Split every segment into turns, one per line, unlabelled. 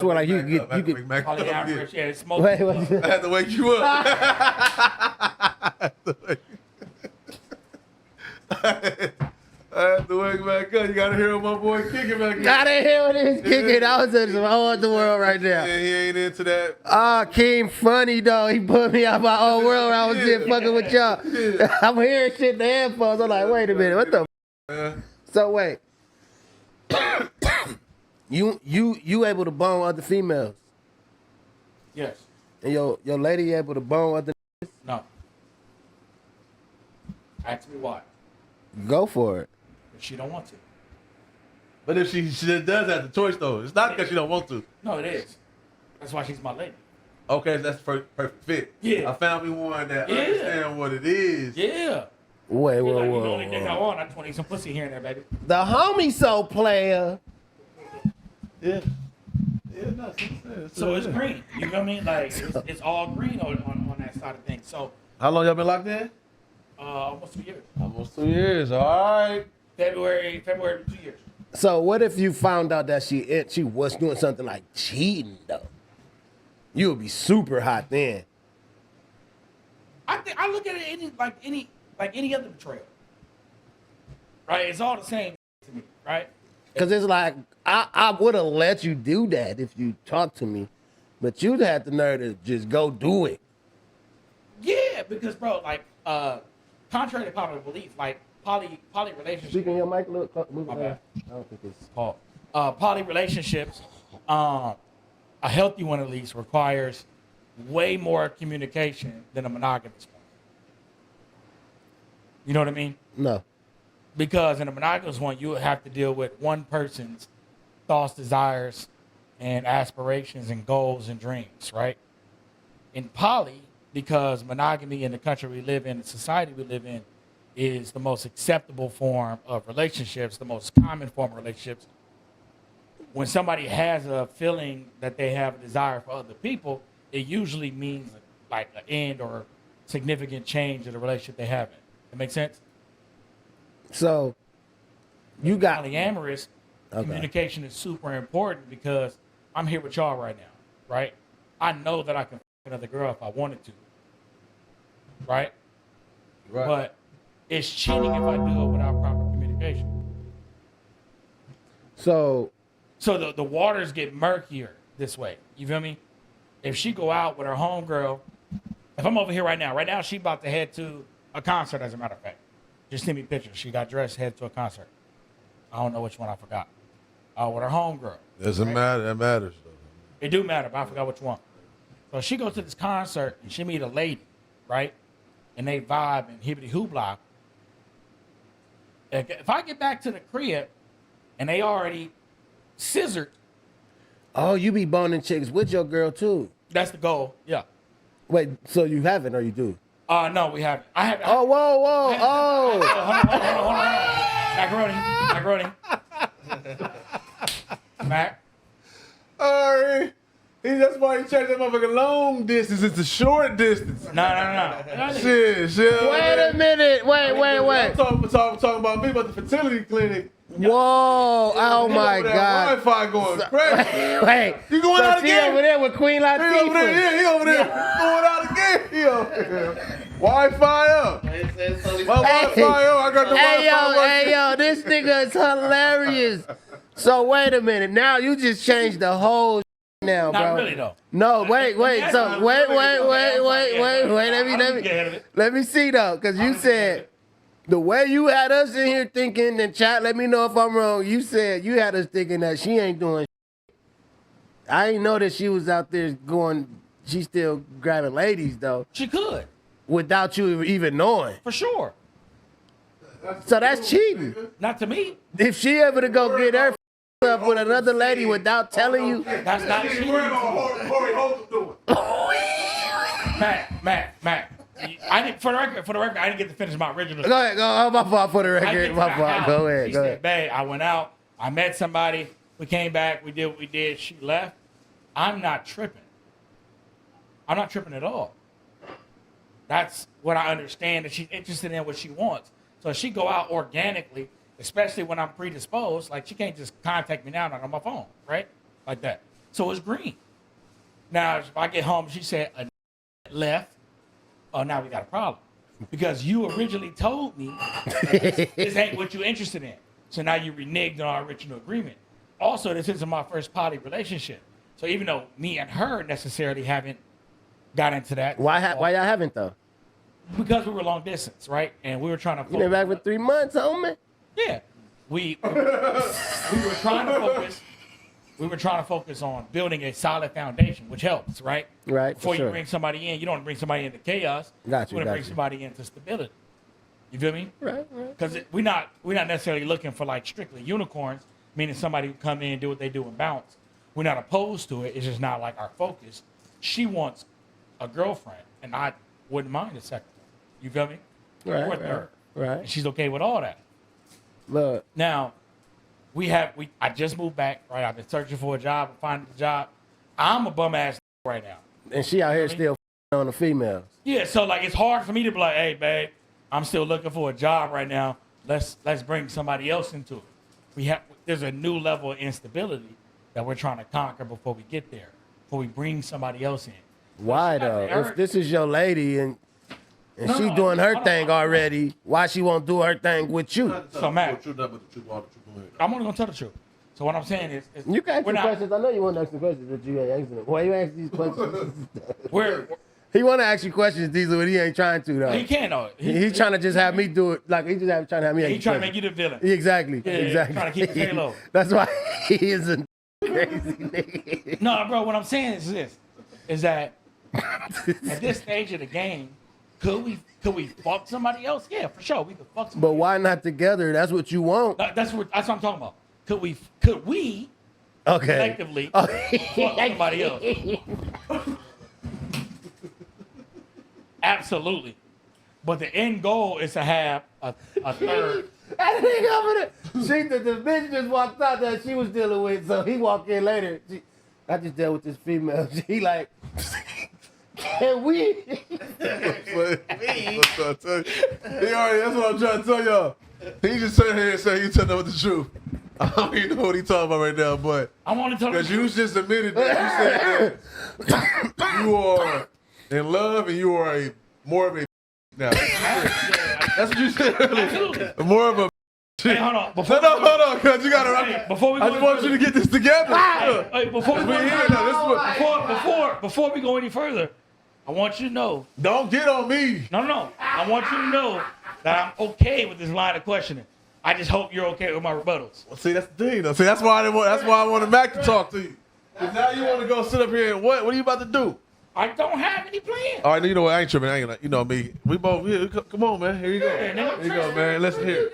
Well, like you could
Polyamorous, yeah, smoke.
wait,
I had to wake you up. I had to wake back up. You gotta hear my boy kicking back in.
Gotta hear what he's kicking. I was in some whole other world right now.
Yeah, he ain't into that.
Ah, King funny though. He put me out my own world when I was here fucking with y'all. I'm hearing shit in the headphones. I'm like, wait a minute, what the So wait. You able to bone other females?
Yes.
And your lady able to bone other?
No. Ask me why.
Go for it.
If she don't want to.
But if she does have the choice though, it's not because she don't want to.
No, it is. That's why she's my lady.
Okay, that's perfect fit.
Yeah.
I found me one that understand what it is.
Yeah.
Wait,
Like,
whoa,
you
whoa.
the only thing I want, I just want to eat some pussy here and there, baby.
The homie soul player.
Yeah. Yeah, no,
So it's green. You know what I mean? Like it's all green on that side of things. So
How long y'all been locked in?
almost 2 years.
Almost 2 years. All right.
February 2 years.
So what if you found out that she was doing something like cheating though? You would be super hot then.
I look at it like any other betrayal. Right? It's all the same to me, right?
Cause it's like I would have let you do that if you talked to me, but you'd have the nerve to just go do it.
Yeah, because bro, like contrary to popular belief, like poly relationships.
Speaking your mic, look, move
My
it.
bad.
I don't think it's
Paul. Poly relationships, a healthy one at least, requires way more communication than a monogamous one. You know what I mean?
no.
Because in a monogamous one, you would have to deal with one person's thoughts, desires, and aspirations and goals and dreams, right? In poly, because monogamy in the country we live in, the society we live in, is the most acceptable form of relationships, the most common form of relationships. When somebody has a feeling that they have a desire for other people, it usually means like an end or significant change in the relationship they have. That make sense?
So you got
Polyamorous,
Okay.
communication is super important because I'm here with y'all right now, right? I know that I can f another girl if I wanted to, right?
Right.
But it's cheating if I do it without proper communication.
so
So the waters get murkier this way. You feel me? If she go out with her homegirl, if I'm over here right now she about to head to a concert, as a matter of fact. Just send me pictures. She got dressed, head to a concert. I don't know which one, I forgot. With her homegirl.
Doesn't matter. That matters though.
It do matter, but I forgot which one. So she goes to this concert and she meet a lady, right? And they vibe and hibbity hoopla. If I get back to the crib and they already scissored,
oh, you be boning chicks with your girl too.
that's the goal. Yeah.
Wait, so you haven't or you do?
No, we haven't. I have.
Oh, whoa,
Hold
oh.
on. Mac.
All right. That's why you change that motherfucker long distance. It's a short distance.
No.
Shit.
Wait a minute. Wait.
I'm talking about me, about the fertility clinic.
Whoa, oh my God.
Wi-Fi going crazy.
Wait.
You going out
she
again?
over there with Queen
He over there.
Latifah.
Yeah, he over there. Going out again. He over there. Wi-Fi up. My Wi-Fi up. I got the Wi-Fi.
Hey, yo, this nigga is hilarious. So wait a minute. Now you just changed the whole now, bro.
Not really though.
No, wait. So wait. Let me see though, because you said the way you had us in here thinking, and chat, let me know if I'm wrong. You said you had us thinking that she ain't doing shit. I ain't know that she was out there going, she still grabbing ladies though,
She could,
without you even knowing.
for sure.
So that's cheating.
Not to me.
If she ever to go get her up with another lady without telling you.
That's not cheating. Mac. For the record, I didn't get to finish my original.
Go ahead. Oh, my fault for the record. My fault. Go ahead.
She
Go
said,
ahead.
babe, I went out. I met somebody. We came back. We did what we did. She left. I'm not tripping. I'm not tripping at all. That's what I understand, that she's interested in what she wants. So if she go out organically, especially when I'm predisposed, like she can't just contact me now, not on my phone, right? Like that. So it's green. Now, if I get home, she said a left. Oh, now we got a problem. Because you originally told me this ain't what you're interested in. So now you reneged on our original agreement. Also, this isn't my first poly relationship. So even though me and her necessarily haven't got into that.
Why y'all haven't though?
Because we were long distance, right? And we were trying to
You been back for 3 months, homie.
Yeah. We were trying to focus. We were trying to focus on building a solid foundation, which helps, right?
Right.
Before
for
you
sure.
bring somebody in, you don't want to bring somebody into chaos.
Got you,
want to
got
bring
you.
somebody into stability. You feel me?
Right.
Because we're not necessarily looking for like strictly unicorns, meaning somebody who come in and do what they do and bounce. We're not opposed to it. It's just not like our focus. She wants a girlfriend, and I wouldn't mind a second one. You feel me? Or a third.
Right.
And she's okay with all that.
Look.
Now, I just moved back, right? I've been searching for a job and finding a job. I'm a bum ass right now.
And she out here still on the females.
Yeah, so like it's hard for me to be like, hey, babe, I'm still looking for a job right now. Let's bring somebody else into it. There's a new level of instability that we're trying to conquer before we get there, before we bring somebody else in.
Why though? If this is your lady and
No,
she
no,
doing her
hold
thing
on.
already, why she won't do her thing with you?
So, Matt,
Truth, nothing but the truth, all the truth.
I'm only gonna tell the truth. So what I'm saying is
You can ask
we're
me
not-
questions. I know you want to ask me questions, but you ain't asking them. Why you ask these questions?
we're
He want to ask you questions, Diesel, but he ain't trying to though.
he can't though.
He's trying to just have me do it. Like he's just trying to have me.
He trying to make you the villain.
Exactly.
Yeah,
exactly.
trying to keep his halo.
That's why he is a crazy nigga.
No, bro, what I'm saying is this, is that at this stage of the game, could we fuck somebody else? Yeah, for sure. We could fuck somebody
But why not together? That's what you want.
That's what I'm talking about. Could we
Okay.
collectively fuck somebody else? Absolutely. But the end goal is to have a third.
That nigga over there. The bitch just walked out that she was dealing with, so he walked in later. I just dealt with this female. He like, can we?
That's what I'm trying to tell you. That's what I'm trying to tell y'all. He just sitting here and saying you telling them the truth. I don't even know what he's talking about right now, but
I want to tell
because
you.
you just admitted that you said that you are in love and you are more of a now. That's what you said earlier.
Absolutely.
More of a
Hey, hold on.
hold on, because you gotta.
Hey, before we
I
go
just want you to get this together.
Hey, before we
We
go any
here
further,
now. This is what.
before we go any further, I want you to know.
Don't get on me.
No. I want you to know that I'm okay with this line of questioning. I just hope you're okay with my rebuttals.
Well, see, that's the thing, though. See, that's why I wanted Mac to talk to you. Because now you want to go sit up here and what? What are you about to do?
I don't have any plans.
All right, you know what? I ain't tripping. I ain't, you know me. We both. Come on, man. Here you go.
Yeah, nigga.
Here you go, man. Listen here.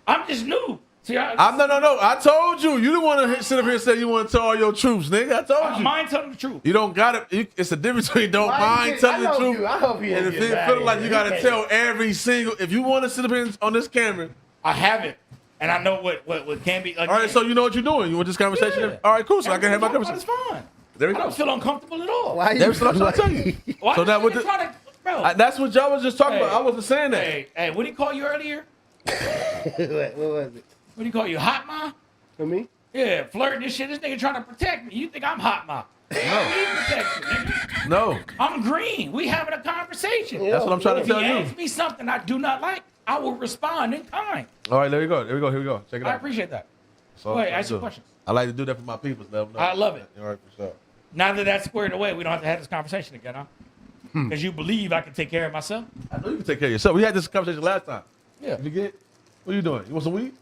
I'm just new. See,
No. I told you. You didn't want to sit up here and say you want to tell all your truths, nigga. I told you.
mind telling the truth.
You don't got it. It's a difference between don't mind telling the truth
I hope you
and if it feel like you got to tell every single. If you want to sit up here on this camera.
I haven't, and I know what can be. Again.
All right, so you know what you're doing. You want this conversation?
Yeah.
All right, cool. So I can have my
Everything's
conversation.
fine.
There we
I
go.
don't feel uncomfortable at all.
Why you?
That's what I'm trying to tell you.
Why
So
you
now what
niggas trying to, bro?
That's what y'all was just talking
Hey.
about. I wasn't saying that.
Hey, what did he call you earlier?
What was it?
What do you call you, hot ma?
For me?
Yeah, flirting this shit. This nigga trying to protect me. You think I'm hot ma? He protects you, nigga.
No,
I'm green. We having a conversation.
that's what I'm trying to
If
tell
he
you.
asks me something I do not like, I will respond in kind.
All right, there we go. Here we go. Check it
I
out.
appreciate that.
So,
Wait, ask your questions.
I like to do that for my people. Let them know.
I love it.
All right, for sure.
Now that that's squared away, we don't have to have this conversation again, huh? Because you believe I can take care of myself?
I know you can take care of yourself. We had this conversation last time.
Yeah.
You get? What are you doing? You want some weed?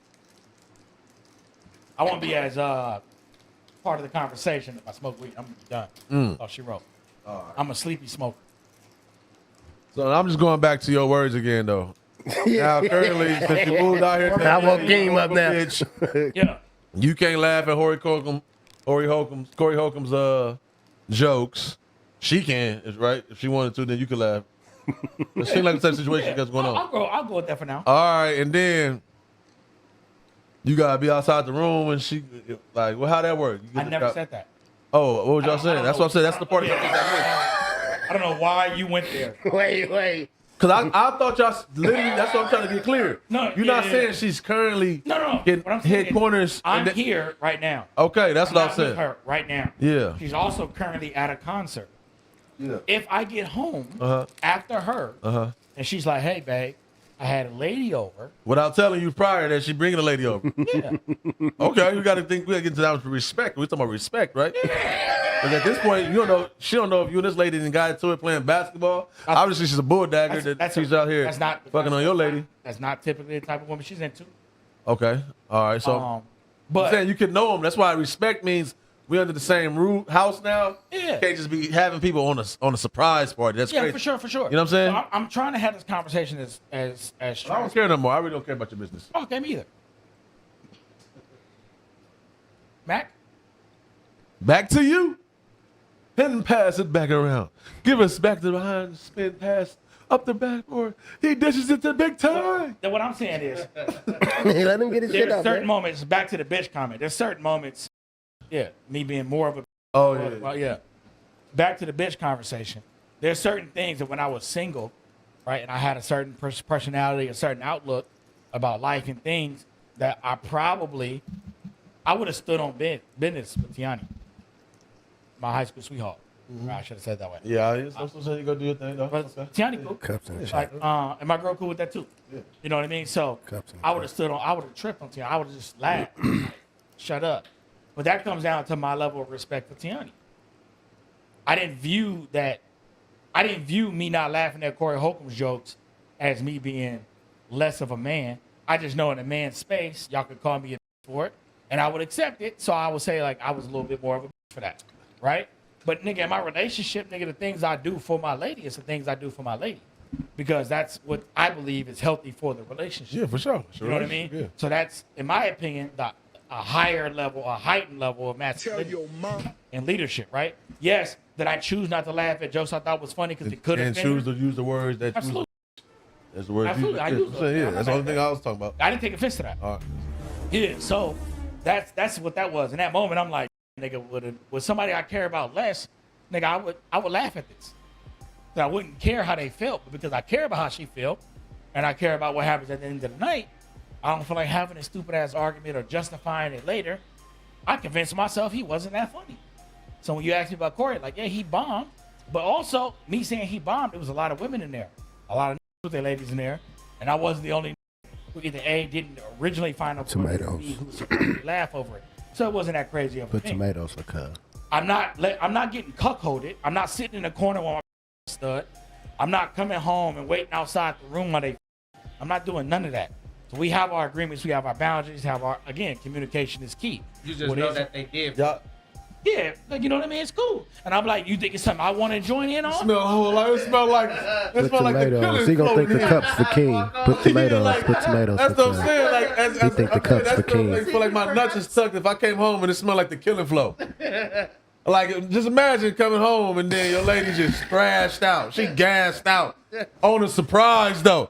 I won't be as part of the conversation if I smoke weed. I'm done. Oh, she wrote. I'm a sleepy smoker.
So I'm just going back to your words again, though. Now, currently, since you moved out here,
I woke Game up now.
bitch,
Yeah.
you can't laugh at Corey Holcomb's jokes. She can, right? If she wanted to, then you could laugh. It seems like the type of situation that's going on.
I'll go with that for now.
All right, and then you gotta be outside the room, and she like, well, how that work? You get
I
the
never
cop-
said that.
Oh, what was y'all
I
saying?
don't
That's
know.
what I'm saying. That's the part.
Yeah. I don't know why you went there.
Wait.
Because I thought y'all literally, that's what I'm trying to get clear.
No,
You're not saying she's currently
No.
getting
What I'm saying
hit corners.
I'm here right now.
Okay, that's what I'm
not with
saying.
her right now.
Yeah.
She's also currently at a concert.
Yeah.
If I get home after her, and she's like, "Hey, babe, I had a lady over."
Without telling you prior that she bringing a lady over.
Yeah.
Okay, we got to think. We got to get to that with respect. We're talking about respect, right? Because at this point, you don't know. She don't know if you and this lady didn't got into it playing basketball. Obviously, she's a bulldagger that she's out here fucking on your lady.
That's not typically the type of woman she's into.
Okay, all right. So,
but
I'm saying you can know them. That's why respect means we under the same roof house now.
Yeah.
You can't just be having people on a surprise party. That's crazy.
for sure.
You know what I'm saying?
So I'm trying to have this conversation as
I don't care no more. I really don't care about your business.
Okay, me either. Mac?
Back to you. And pass it back around. Give us back to behind, spin pass, up the backboard. He dishes it to big time.
Then what I'm saying is,
Let him get his shit
there's
out.
certain
Man.
moments, back to the bitch comment, there's certain moments, me being more of a,
Oh, yeah.
well, back to the bitch conversation. There's certain things that when I was single, right, and I had a certain personality, a certain outlook about life and things that I would have stood on business with Tiani, my high school sweetheart. I should have said that way.
Yeah, I'm supposed to say you go do your thing, though.
But
Okay.
Tiani cool.
Cups in the
Like,
chat.
and my girl cool with that too.
Yeah.
You know what I mean? So
Cups in the
I would have tripped on Tiani. I would have just laughed. Shut up. But that comes down to my level of respect for Tiani. I didn't view me not laughing at Corey Holcomb's jokes as me being less of a man. I just know in a man's space, y'all could call me a for it, and I would accept it. So I would say like I was a little bit more of a for that, right? But nigga, in my relationship, nigga, the things I do for my lady is the things I do for my lady, because that's what I believe is healthy for the relationship.
Yeah, for sure.
You know what I mean?
Yeah.
So that's, in my opinion, a higher level, a heightened level of masculinity and leadership, right? Yes, that I choose not to laugh at jokes I thought was funny because it could have
And
been.
choose to use the words that
Absolutely.
That's the words
Absolutely, I use those.
Yeah,
I'm
that's
not
the only
mad
thing
at
I was talking about.
I didn't take offense to that.
All right.
Yeah, so that's what that was. In that moment, I'm like, nigga, with somebody I care about less, nigga, I would laugh at this. But I wouldn't care how they felt, but because I care about how she felt, and I care about what happens at the end of the night, I don't feel like having a stupid ass argument or justifying it later. I convinced myself he wasn't that funny. So when you ask me about Corey, like, yeah, he bombed, but also me saying he bombed, there was a lot of women in there, a lot of with their ladies in there, and I wasn't the only who either A, didn't originally find a
Tomatoes.
B, who secretly laugh over it. So it wasn't that crazy of a
Put
thing.
tomatoes for cuz.
I'm not getting cuckolded. I'm not sitting in the corner while my stud. I'm not coming home and waiting outside the room while I'm not doing none of that. So we have our agreements, we have our boundaries, again, communication is key.
You just know that they did.
Yeah, like, you know what I mean? It's cool. And I'm like, you think it's something I want to join in on?
It smell like the
Put
killing
tomatoes. He gonna think the cups for king. Put tomatoes. Put tomatoes
That's
for
what I'm
king.
saying. Like,
He think the cups for king.
I feel like my nuts is tucked if I came home and it smelled like the killing flow. Like, just imagine coming home and then your lady just thrashed out. She gassed out on a surprise though.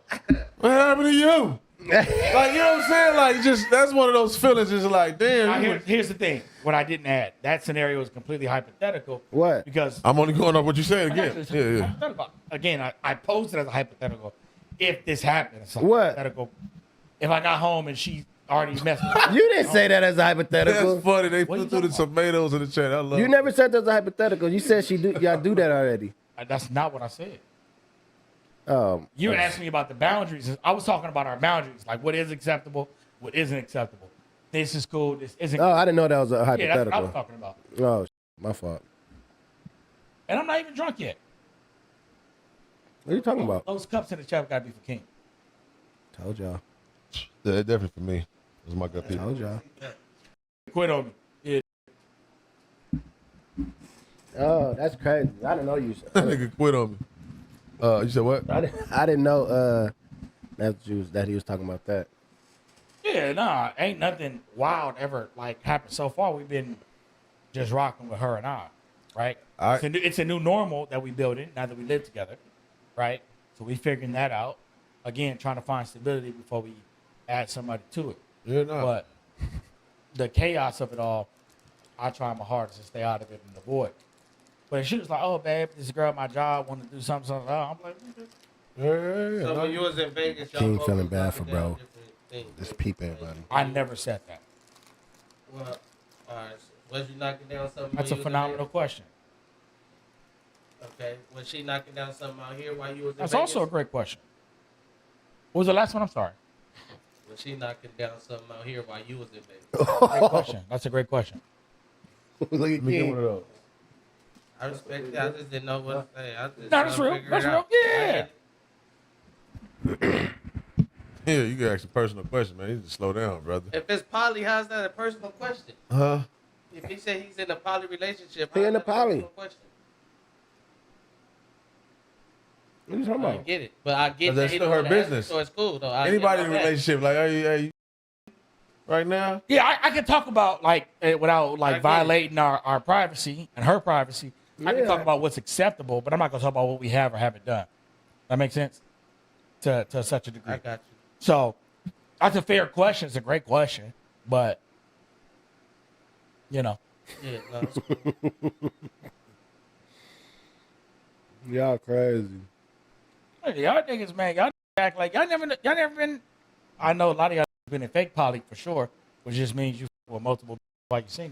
What happened to you? Like, you know what I'm saying? Like, just that's one of those feelings. Just like, damn.
Now, here's the thing. What I didn't add, that scenario is completely hypothetical.
What?
Because
I'm only going off what you said again.
It's
Yeah.
hypothetical. Again, I posed it as a hypothetical. If this happened, it's a
What?
hypothetical. If I got home and she already messed with me.
You didn't say that as a hypothetical.
That's funny. They
What you
put through the
talking
tomatoes in the chat. I love
You
it.
never said that was a hypothetical. You said y'all do that already.
That's not what I said.
Oh.
You were asking me about the boundaries. I was talking about our boundaries, like what is acceptable, what isn't acceptable. This is cool. This isn't.
Oh, I didn't know that was a
Yeah, that's what I was
hypothetical.
talking about.
Oh, my fault.
And I'm not even drunk yet.
What are you talking about?
Those cups in the chat gotta be for King.
Told y'all.
Yeah, definitely for me. That's my gut people.
Told y'all.
Quit on me. Yeah.
Oh, that's crazy. I didn't know you.
That nigga quit on me. You said what?
I didn't know that he was talking about that.
Yeah, nah, ain't nothing wild ever like happened so far. We've been just rocking with her and I, right?
All right.
It's a new normal that we building now that we live together, right? So we figuring that out. Again, trying to find stability before we add somebody to it.
Yeah, no.
But the chaos of it all, I try my hardest to stay out of it and avoid. But she was like, "Oh, babe, this girl at my job wanted to do something." I'm like,
So when you was in Vegas, y'all
King
both
feeling
was
bad
knocking
for
down
bro.
different things.
Just peep everybody.
I never said that.
Well, all right. So was you knocking down something?
That's
when
a
you was in
phenomenal question.
Vegas? Okay. Was she knocking down something out here while you was in
That's
Vegas?
also a great question. What was the last one? I'm sorry.
Was she knocking down something out here while you was in Vegas?
Great question. That's a great question.
Look at
Let me get one
King.
of those.
I respect it. I just didn't know what to say. I just
No, that's
trying to
real.
figure
That's
it
real.
out. I
Yeah.
get it.
Yeah, you can ask a personal question, man. You need to slow down, brother.
If it's poly, how's that a personal question?
Huh?
If he said he's in a poly relationship,
He
how's
in a
that
poly.
personal question?
What are you talking
I
about?
get it, but I get
But that's
that he
still
don't
her
wanna answer,
business.
so it's cool though. I
Anybody
get
in
my
a
back.
relationship, like, are you right now?
Yeah, I can talk about like without
I
like
get it.
violating our privacy and her privacy. I can
Yeah.
talk about what's acceptable, but I'm not gonna talk about what we have or haven't done. That makes sense to such a degree.
I got you.
So that's a fair question. It's a great question, but you know,
Yeah, no, it's cool.
Y'all crazy.
y'all niggas, man, y'all act like y'all never been. I know a lot of y'all been in fake poly for sure, which just means you with multiple while you're single.